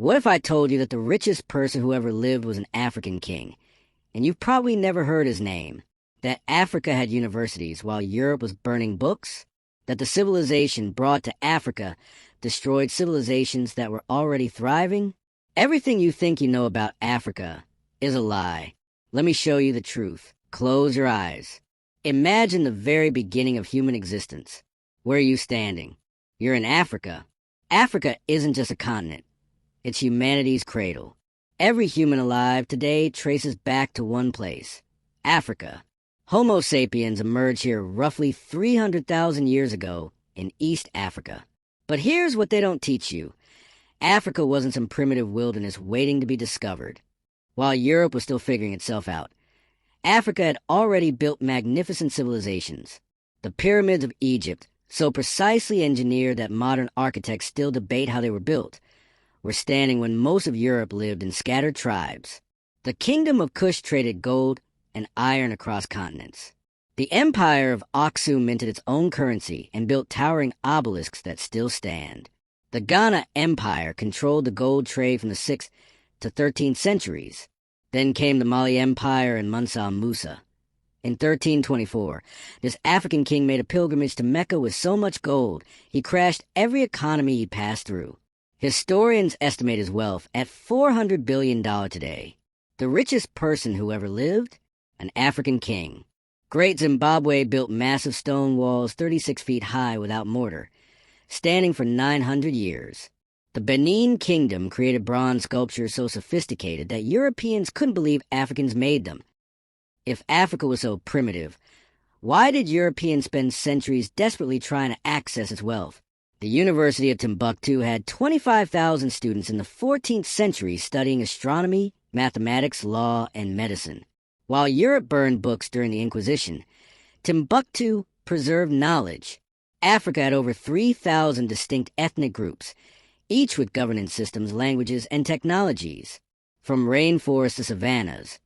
What if I told you that the richest person who ever lived was an African king, and you've probably never heard his name? That Africa had universities while Europe was burning books? That the civilization brought to Africa destroyed civilizations that were already thriving? Everything you think you know about Africa is a lie. Let me show you the truth. Close your eyes. Imagine the very beginning of human existence. Where are you standing? You're in Africa. Africa isn't just a continent. It's humanity's cradle. Every human alive today traces back to one place, Africa. Homo sapiens emerged here roughly 300,000 years ago in East Africa. But here's what they don't teach you. Africa wasn't some primitive wilderness waiting to be discovered. While Europe was still figuring itself out, Africa had already built magnificent civilizations. The pyramids of Egypt, so precisely engineered that modern architects still debate how they were built, were standing when most of Europe lived in scattered tribes. The kingdom of Kush traded gold and iron across continents. The empire of Aksu minted its own currency and built towering obelisks that still stand. The Ghana Empire controlled the gold trade from the 6th to 13th centuries. Then came the Mali Empire and Mansa Musa. In 1324, this African king made a pilgrimage to Mecca with so much gold, he crashed every economy he passed through. Historians estimate his wealth at $400 billion today. The richest person who ever lived? An African king. Great Zimbabwe built massive stone walls 36 feet high without mortar, standing for 900 years. The Benin Kingdom created bronze sculptures so sophisticated that Europeans couldn't believe Africans made them. If Africa was so primitive, why did Europeans spend centuries desperately trying to access its wealth? The University of Timbuktu had 25,000 students in the 14th century studying astronomy, mathematics, law, and medicine. While Europe burned books during the Inquisition, Timbuktu preserved knowledge. Africa had over 3,000 distinct ethnic groups, each with governance systems, languages, and technologies. From rainforests to savannas,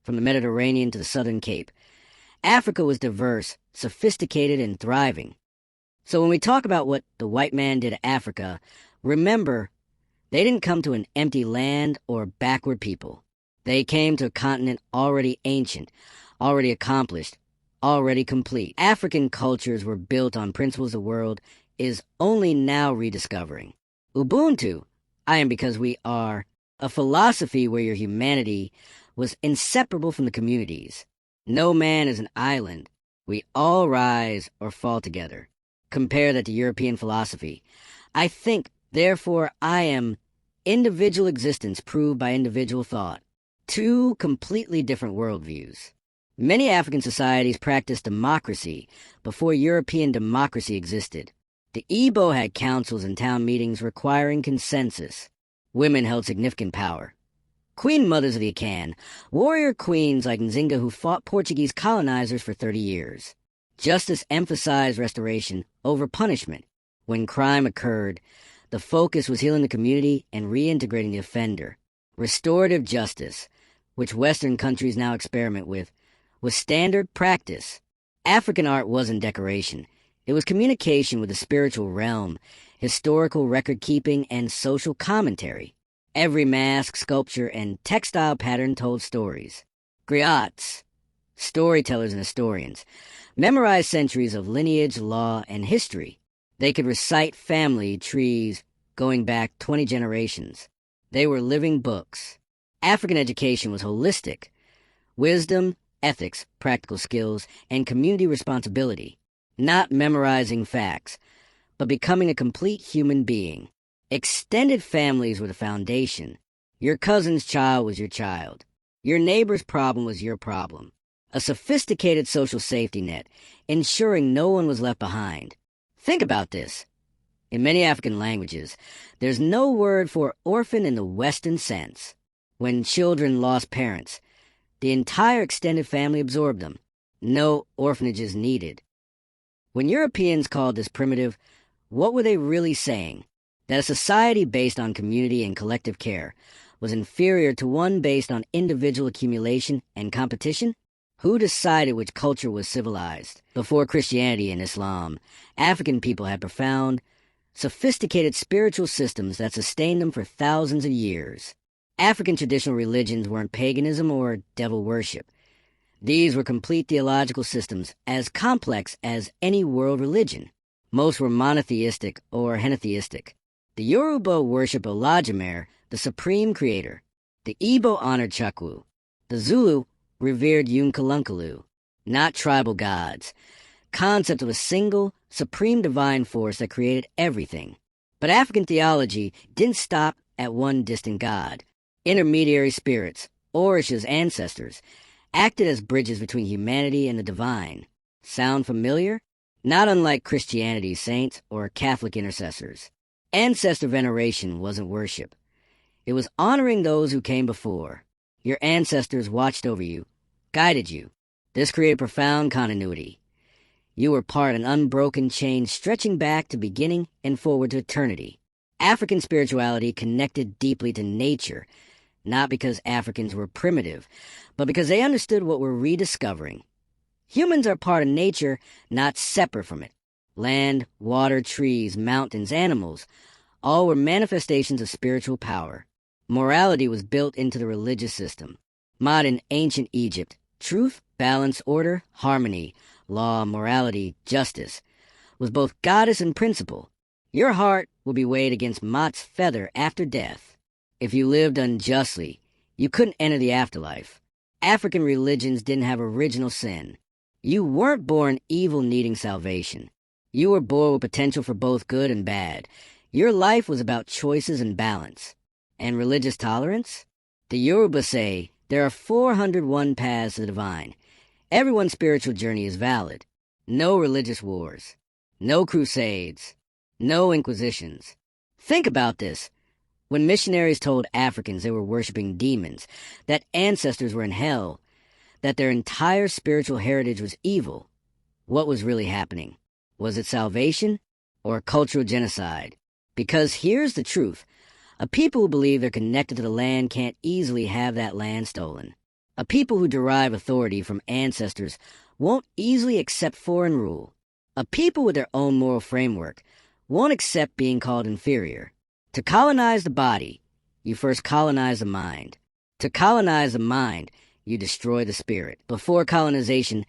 from the Mediterranean to the Southern Cape, Africa was diverse, sophisticated, and thriving. So when we talk about what the white man did to Africa, remember, they didn't come to an empty land or backward people. They came to a continent already ancient, already accomplished, already complete. African cultures were built on principles the world is only now rediscovering. Ubuntu, I am because we are, a philosophy where your humanity was inseparable from the communities. No man is an island. We all rise or fall together. Compare that to European philosophy. I think, therefore, I am individual existence proved by individual thought. Two completely different worldviews. Many African societies practiced democracy before European democracy existed. The Igbo had councils and town meetings requiring consensus. Women held significant power. Queen mothers of the Akan, warrior queens like Nzinga who fought Portuguese colonizers for 30 years. Justice emphasized restoration over punishment. When crime occurred, the focus was healing the community and reintegrating the offender. Restorative justice, which Western countries now experiment with, was standard practice. African art wasn't decoration. It was communication with the spiritual realm, historical record-keeping, and social commentary. Every mask, sculpture, and textile pattern told stories. Griots, storytellers and historians, memorized centuries of lineage, law, and history. They could recite family trees going back 20 generations. They were living books. African education was holistic. Wisdom, ethics, practical skills, and community responsibility. Not memorizing facts, but becoming a complete human being. Extended families were the foundation. Your cousin's child was your child. Your neighbor's problem was your problem. A sophisticated social safety net, ensuring no one was left behind. Think about this. In many African languages, there's no word for orphan in the Western sense. When children lost parents, the entire extended family absorbed them. No orphanages needed. When Europeans called this primitive, what were they really saying? That a society based on community and collective care was inferior to one based on individual accumulation and competition? Who decided which culture was civilized? Before Christianity and Islam, African people had profound, sophisticated spiritual systems that sustained them for thousands of years. African traditional religions weren't paganism or devil worship. These were complete theological systems as complex as any world religion. Most were monotheistic or henotheistic. The Yoruba worship Olodumare, the supreme creator. The Igbo honored Chukwu. The Zulu revered Unkalunkalu, not tribal gods. Concept of a single, supreme divine force that created everything. But African theology didn't stop at one distant god. Intermediary spirits, Orishas ancestors, acted as bridges between humanity and the divine. Sound familiar? Not unlike Christianity's saints or Catholic intercessors. Ancestor veneration wasn't worship. It was honoring those who came before. Your ancestors watched over you, guided you. This created profound continuity. You were part of an unbroken chain stretching back to beginning and forward to eternity. African spirituality connected deeply to nature, not because Africans were primitive, but because they understood what we're rediscovering. Humans are part of nature, not separate from it. Land, water, trees, mountains, animals, all were manifestations of spiritual power. Morality was built into the religious system. Modern ancient Egypt, truth, balance, order, harmony, law, morality, justice, was both goddess and principle. Your heart will be weighed against Mot's feather after death. If you lived unjustly, you couldn't enter the afterlife. African religions didn't have original sin. You weren't born evil needing salvation. You were born with potential for both good and bad. Your life was about choices and balance. And religious tolerance? The Yoruba say there are 401 paths to the divine. Everyone's spiritual journey is valid. No religious wars. No crusades. No inquisitions. Think about this. When missionaries told Africans they were worshiping demons, that ancestors were in hell, that their entire spiritual heritage was evil, what was really happening? Was it salvation or cultural genocide? Because here's the truth. A people who believe they're connected to the land can't easily have that land stolen. A people who derive authority from ancestors won't easily accept foreign rule. A people with their own moral framework won't accept being called inferior. To colonize the body, you first colonize the mind. To colonize the mind, you destroy the spirit. Before colonization,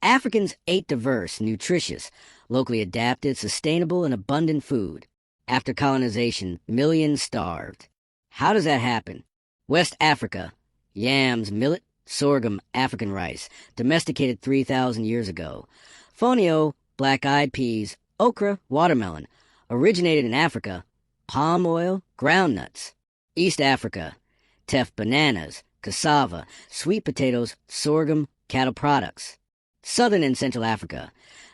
Africans ate diverse, nutritious, locally adapted, sustainable, and abundant food. After colonization, millions starved. How does that happen? West Africa, yams, millet, sorghum, African rice, domesticated 3,000 years ago. Fonio, black-eyed peas, okra, watermelon, originated in Africa. Palm oil, groundnuts. East Africa, teff bananas, cassava, sweet potatoes, sorghum, cattle products. Southern and Central Africa,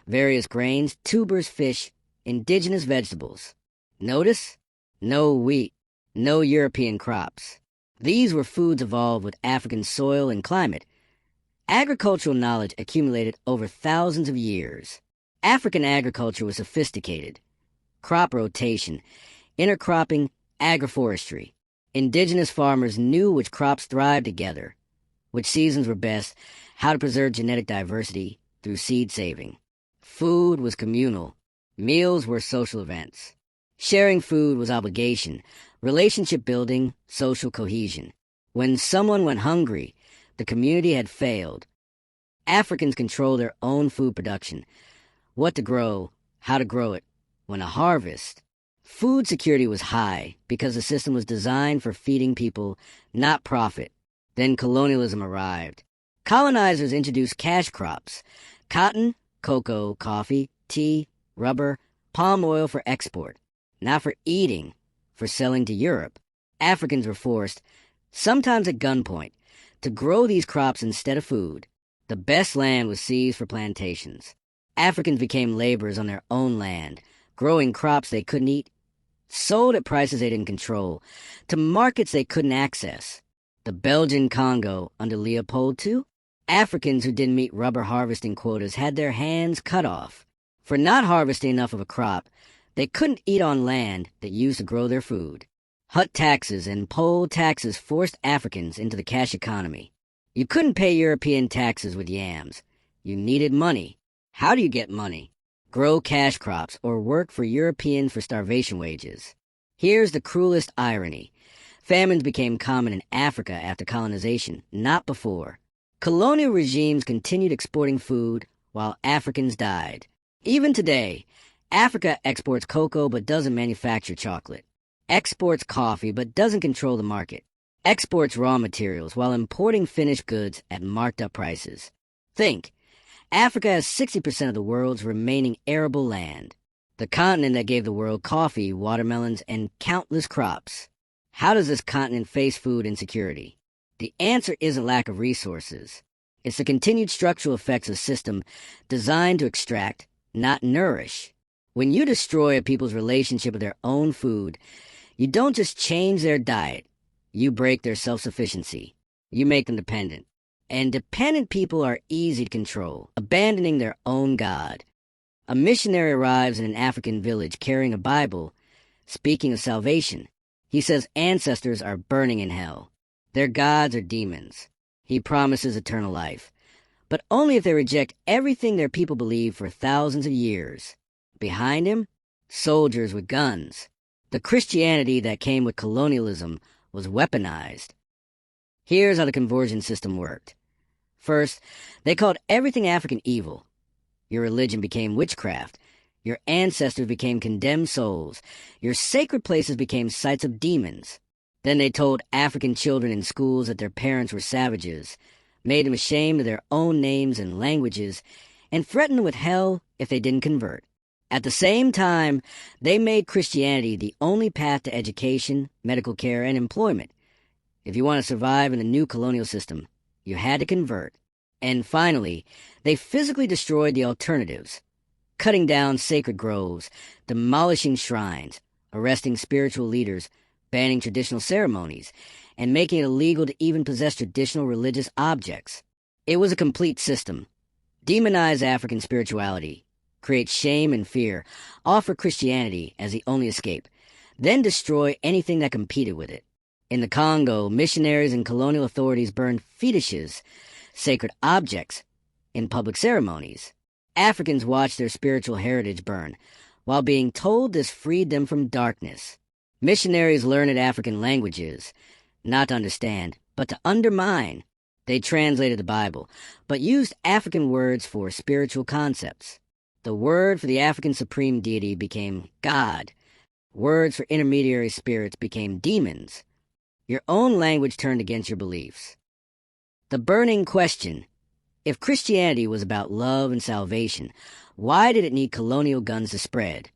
various grains, tubers, fish, indigenous vegetables. Notice? No wheat, no European crops. These were foods evolved with African soil and climate. Agricultural knowledge accumulated over thousands of years. African agriculture was sophisticated. Crop rotation, intercropping, agroforestry. Indigenous farmers knew which crops thrived together, which seasons were best, how to preserve genetic diversity through seed saving. Food was communal. Meals were social events. Sharing food was obligation, relationship building, social cohesion. When someone went hungry, the community had failed. Africans controlled their own food production, what to grow, how to grow it, when to harvest. Food security was high because the system was designed for feeding people, not profit. Then colonialism arrived. Colonizers introduced cash crops: cotton, cocoa, coffee, tea, rubber, palm oil for export. Not for eating, for selling to Europe. Africans were forced, sometimes at gunpoint, to grow these crops instead of food. The best land was seized for plantations. Africans became laborers on their own land, growing crops they couldn't eat, sold at prices they didn't control, to markets they couldn't access. The Belgian Congo under Leopold II? Africans who didn't meet rubber harvesting quotas had their hands cut off. For not harvesting enough of a crop, they couldn't eat on land that used to grow their food. Hut taxes and poll taxes forced Africans into the cash economy. You couldn't pay European taxes with yams. You needed money. How do you get money? grow cash crops, or work for Europeans for starvation wages. Here's the cruelest irony. Famines became common in Africa after colonization, not before. Colonial regimes continued exporting food while Africans died. Even today, Africa exports cocoa but doesn't manufacture chocolate. Exports coffee but doesn't control the market. Exports raw materials while importing finished goods at marked up prices. Think, Africa has 60% of the world's remaining arable land, the continent that gave the world coffee, watermelons, and countless crops. How does this continent face food insecurity? The answer isn't lack of resources. It's the continued structural effects of a system designed to extract, not nourish. When you destroy a people's relationship with their own food, you don't just change their diet. You break their self-sufficiency. You make them dependent. And dependent people are easy to control, abandoning their own God. A missionary arrives in an African village carrying a Bible, speaking of salvation. He says ancestors are burning in hell. Their gods are demons. He promises eternal life, but only if they reject everything their people believe for thousands of years. Behind him, soldiers with guns. The Christianity that came with colonialism was weaponized. Here's how the conversion system worked. First, they called everything African evil. Your religion became witchcraft. Your ancestors became condemned souls. Your sacred places became sites of demons. Then they told African children in schools that their parents were savages, made them ashamed of their own names and languages, and threatened them with hell if they didn't convert. At the same time, they made Christianity the only path to education, medical care, and employment. If you want to survive in the new colonial system, you had to convert. And finally, they physically destroyed the alternatives, cutting down sacred groves, demolishing shrines, arresting spiritual leaders, banning traditional ceremonies, and making it illegal to even possess traditional religious objects. It was a complete system. Demonize African spirituality, create shame and fear, offer Christianity as the only escape, then destroy anything that competed with it. In the Congo, missionaries and colonial authorities burned fetishes, sacred objects, in public ceremonies. Africans watched their spiritual heritage burn, while being told this freed them from darkness. Missionaries learned African languages, not to understand, but to undermine. They translated the Bible, but used African words for spiritual concepts. The word for the African supreme deity became God. Words for intermediary spirits became demons. Your own language turned against your beliefs. The burning question: if Christianity was about love and salvation, why did it need colonial guns to spread?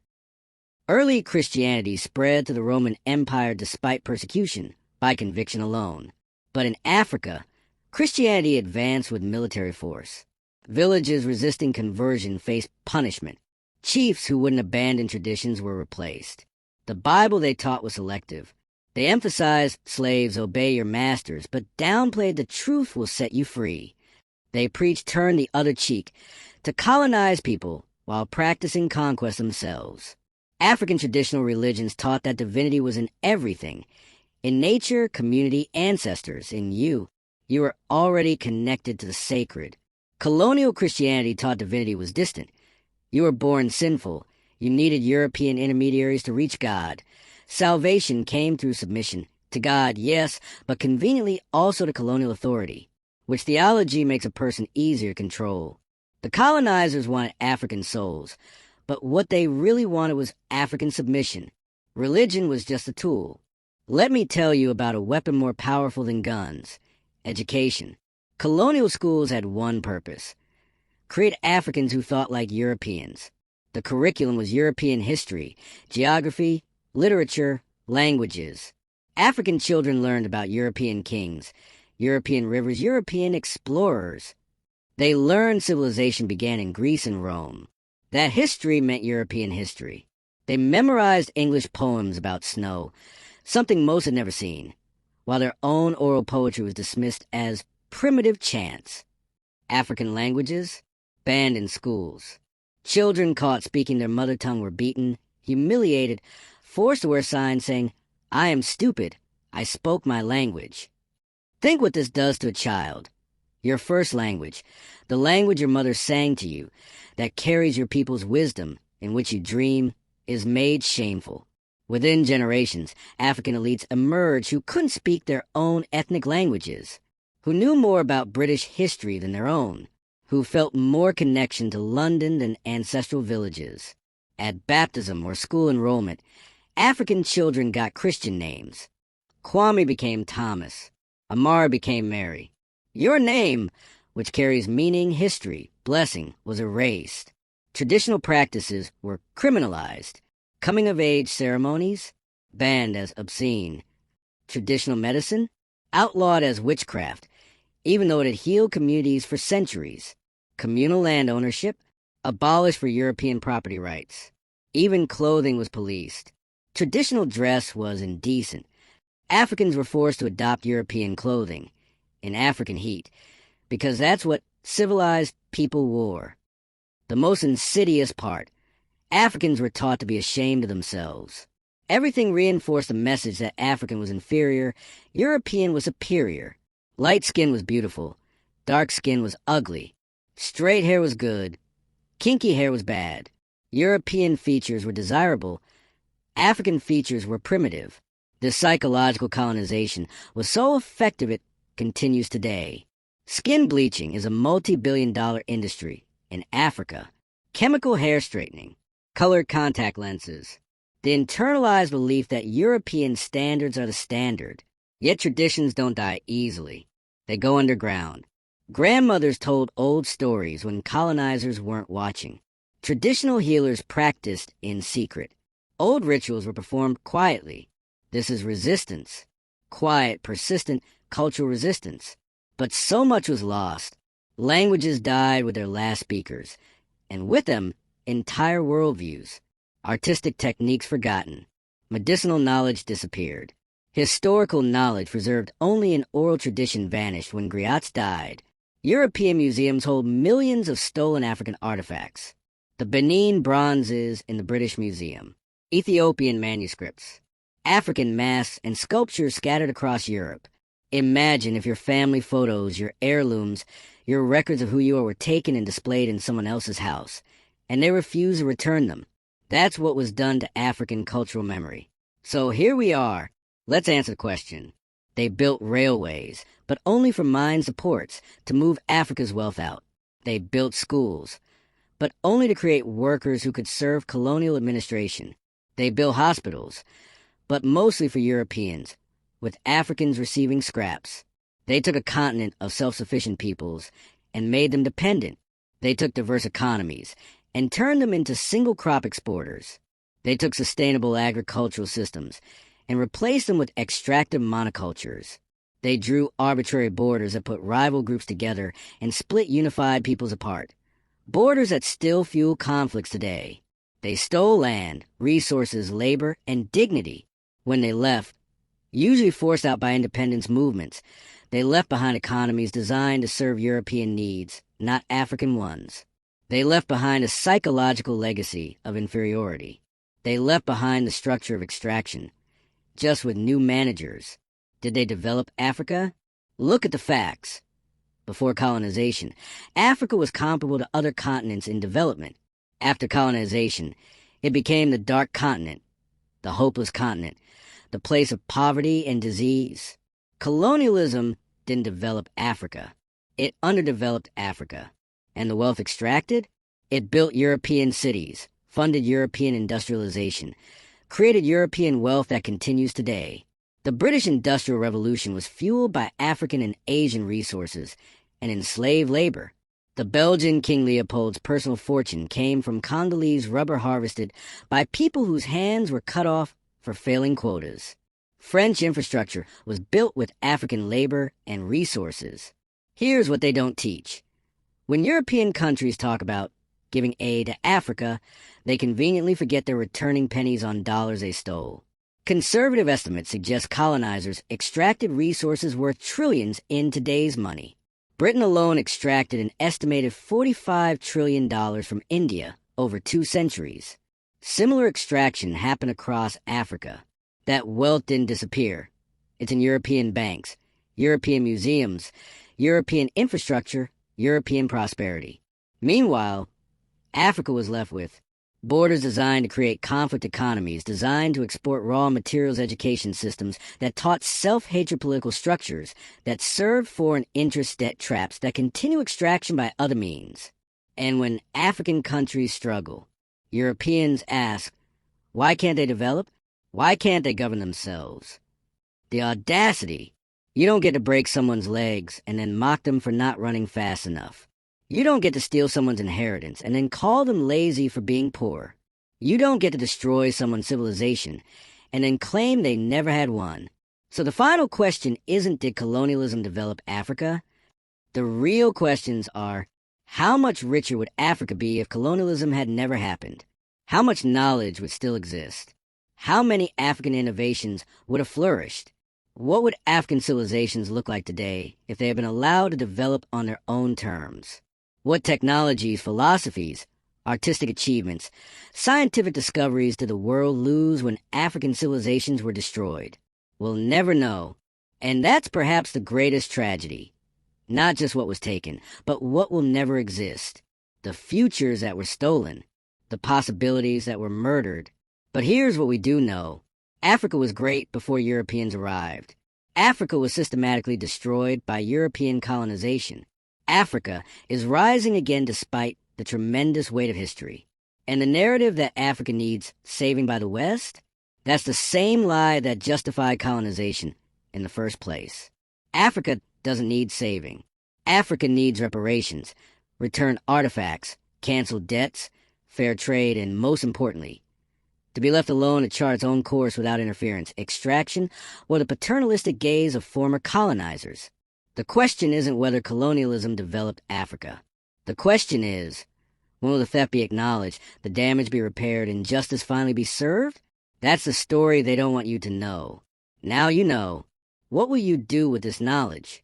Early Christianity spread to the Roman Empire despite persecution, by conviction alone. But in Africa, Christianity advanced with military force. Villages resisting conversion faced punishment. Chiefs who wouldn't abandon traditions were replaced. The Bible they taught was selective. They emphasized slaves obey your masters, but downplayed the truth will set you free. They preached turn the other cheek, to colonize people while practicing conquest themselves. African traditional religions taught that divinity was in everything, in nature, community, ancestors, in you. You were already connected to the sacred. Colonial Christianity taught divinity was distant. You were born sinful. You needed European intermediaries to reach God. Salvation came through submission to God, yes, but conveniently also to colonial authority, which theology makes a person easier to control. The colonizers wanted African souls, but what they really wanted was African submission. Religion was just a tool. Let me tell you about a weapon more powerful than guns: education. Colonial schools had one purpose: create Africans who thought like Europeans. The curriculum was European history, geography, literature, languages. African children learned about European kings, European rivers, European explorers. They learned civilization began in Greece and Rome. That history meant European history. They memorized English poems about snow, something most had never seen, while their own oral poetry was dismissed as primitive chants. African languages banned in schools. Children caught speaking their mother tongue were beaten, humiliated, forced to wear signs saying, "I am stupid. I spoke my language." Think what this does to a child. Your first language, the language your mother sang to you, that carries your people's wisdom, in which you dream, is made shameful. Within generations, African elites emerged who couldn't speak their own ethnic languages, who knew more about British history than their own, who felt more connection to London than ancestral villages. At baptism or school enrollment, African children got Christian names. Kwame became Thomas. Amara became Mary. Your name, which carries meaning, history, blessing, was erased. Traditional practices were criminalized. Coming-of-age ceremonies, banned as obscene. Traditional medicine, outlawed as witchcraft, even though it had healed communities for centuries. Communal land ownership, abolished for European property rights. Even clothing was policed. Traditional dress was indecent. Africans were forced to adopt European clothing, in African heat, because that's what civilized people wore. The most insidious part, Africans were taught to be ashamed of themselves. Everything reinforced the message that African was inferior, European was superior. Light skin was beautiful, dark skin was ugly, straight hair was good, kinky hair was bad. European features were desirable, African features were primitive. This psychological colonization was so effective it continues today. Skin bleaching is a multi-billion-dollar industry in Africa. Chemical hair straightening, colored contact lenses, the internalized belief that European standards are the standard. Yet traditions don't die easily. They go underground. Grandmothers told old stories when colonizers weren't watching. Traditional healers practiced in secret. Old rituals were performed quietly. This is resistance. Quiet, persistent cultural resistance. But so much was lost. Languages died with their last speakers, and with them, entire worldviews. Artistic techniques forgotten. Medicinal knowledge disappeared. Historical knowledge preserved only in oral tradition vanished when griots died. European museums hold millions of stolen African artifacts. The Benin bronzes in the British Museum. Ethiopian manuscripts. African masks and sculptures scattered across Europe. Imagine if your family photos, your heirlooms, your records of who you are were taken and displayed in someone else's house, and they refused to return them. That's what was done to African cultural memory. So here we are. Let's answer the question. They built railways, but only for mine supports, to move Africa's wealth out. They built schools, but only to create workers who could serve colonial administration. They built hospitals, but mostly for Europeans, with Africans receiving scraps. They took a continent of self-sufficient peoples and made them dependent. They took diverse economies and turned them into single-crop exporters. They took sustainable agricultural systems and replaced them with extractive monocultures. They drew arbitrary borders that put rival groups together and split unified peoples apart. Borders that still fuel conflicts today. They stole land, resources, labor, and dignity. When they left, usually forced out by independence movements, they left behind economies designed to serve European needs, not African ones. They left behind a psychological legacy of inferiority. They left behind the structure of extraction, just with new managers. Did they develop Africa? Look at the facts. Before colonization, Africa was comparable to other continents in development. After colonization, it became the dark continent, the hopeless continent, the place of poverty and disease. Colonialism didn't develop Africa. It underdeveloped Africa. And the wealth extracted? It built European cities, funded European industrialization, created European wealth that continues today. The British Industrial Revolution was fueled by African and Asian resources and enslaved labor. The Belgian King Leopold's personal fortune came from Congolese rubber harvested by people whose hands were cut off for failing quotas. French infrastructure was built with African labor and resources. Here's what they don't teach. When European countries talk about giving aid to Africa, they conveniently forget they're returning pennies on dollars they stole. Conservative estimates suggest colonizers extracted resources worth trillions in today's money. Britain alone extracted an estimated $45 trillion from India over 2 centuries. Similar extraction happened across Africa. That wealth didn't disappear. It's in European banks, European museums, European infrastructure, European prosperity. Meanwhile, Africa was left with borders designed to create conflict economies, designed to export raw materials education systems that taught self-hatred political structures that served foreign interest debt traps that continue extraction by other means. And when African countries struggle, Europeans ask, why can't they develop? Why can't they govern themselves? The audacity. You don't get to break someone's legs and then mock them for not running fast enough. You don't get to steal someone's inheritance and then call them lazy for being poor. You don't get to destroy someone's civilization and then claim they never had one. So the final question isn't, did colonialism develop Africa? The real questions are, how much richer would Africa be if colonialism had never happened? How much knowledge would still exist? How many African innovations would have flourished? What would African civilizations look like today if they had been allowed to develop on their own terms? What technologies, philosophies, artistic achievements, scientific discoveries did the world lose when African civilizations were destroyed? We'll never know. And that's perhaps the greatest tragedy. Not just what was taken, but what will never exist. The futures that were stolen. The possibilities that were murdered. But here's what we do know. Africa was great before Europeans arrived. Africa was systematically destroyed by European colonization. Africa is rising again despite the tremendous weight of history. And the narrative that Africa needs saving by the West, that's the same lie that justified colonization in the first place. Africa doesn't need saving. Africa needs reparations, return artifacts, cancel debts, fair trade, and most importantly, to be left alone to chart its own course without interference, extraction, or the paternalistic gaze of former colonizers. The question isn't whether colonialism developed Africa. The question is, when will the theft be acknowledged, the damage be repaired, and justice finally be served? That's the story they don't want you to know. Now you know. What will you do with this knowledge?